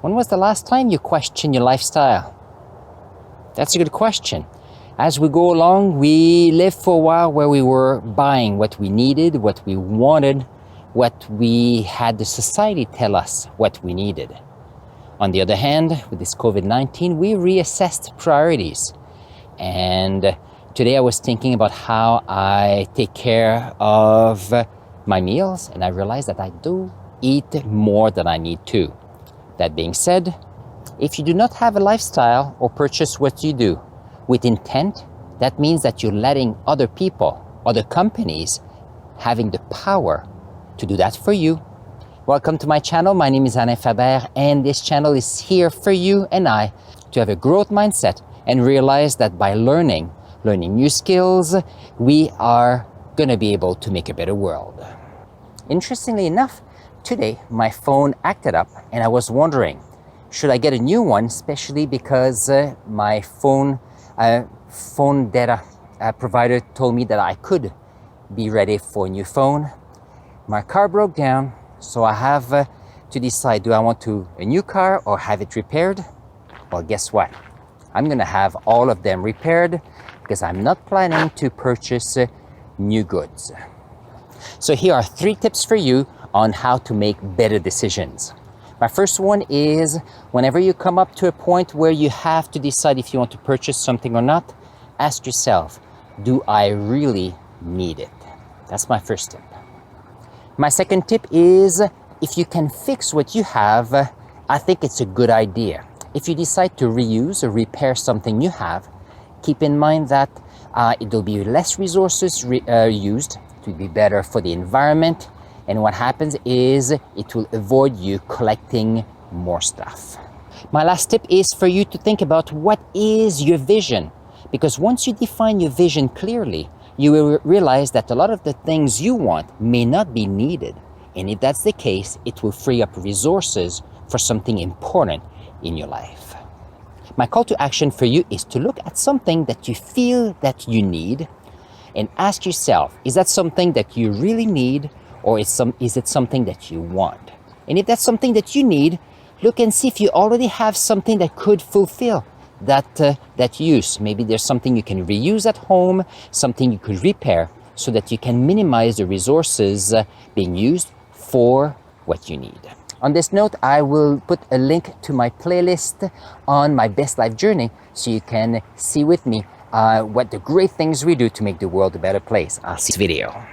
When was the last time you questioned your lifestyle? That's a good question. As we go along, we live for a while where we were buying what we needed, what we wanted, what we had the society tell us what we needed. On the other hand, with this COVID-19, we reassessed priorities. And today I was thinking about how I take care of my meals, and I realized that I do eat more than I need to. That being said, if you do not have a lifestyle or purchase what you do with intent, that means that you're letting other people, other companies, having the power to do that for you. Welcome to my channel. My name is Alain Faber, and this channel is here for you and I to have a growth mindset and realize that by learning new skills, we are going to be able to make a better world. Interestingly enough, today my phone acted up and I was wondering, should I get a new one, especially because my phone data provider told me that I could be ready for a new phone. My car broke down, so I have to decide, do I want a new car or have it repaired? Well, guess what? I'm gonna have all of them repaired because I'm not planning to purchase new goods. So here are 3 tips for you on how to make better decisions. My first one is, whenever you come up to a point where you have to decide if you want to purchase something or not, ask yourself, do I really need it? That's my first tip. My second tip is, if you can fix what you have, I think it's a good idea. If you decide to reuse or repair something you have, keep in mind that it will be less resources used, it will be better for the environment, and what happens is it will avoid you collecting more stuff. My last tip is for you to think about what is your vision, because once you define your vision clearly, you will realize that a lot of the things you want may not be needed, and if that's the case, it will free up resources for something important in your life. My call to action for you is to look at something that you feel that you need and ask yourself, is that something that you really need, or is it something that you want? And if that's something that you need, look and see if you already have something that could fulfill that use. Maybe there's something you can reuse at home, something you could repair, so that you can minimize the resources being used for what you need. On this note, I will put a link to my playlist on my best life journey so you can see with me what the great things we do to make the world a better place. I'll see you in this video.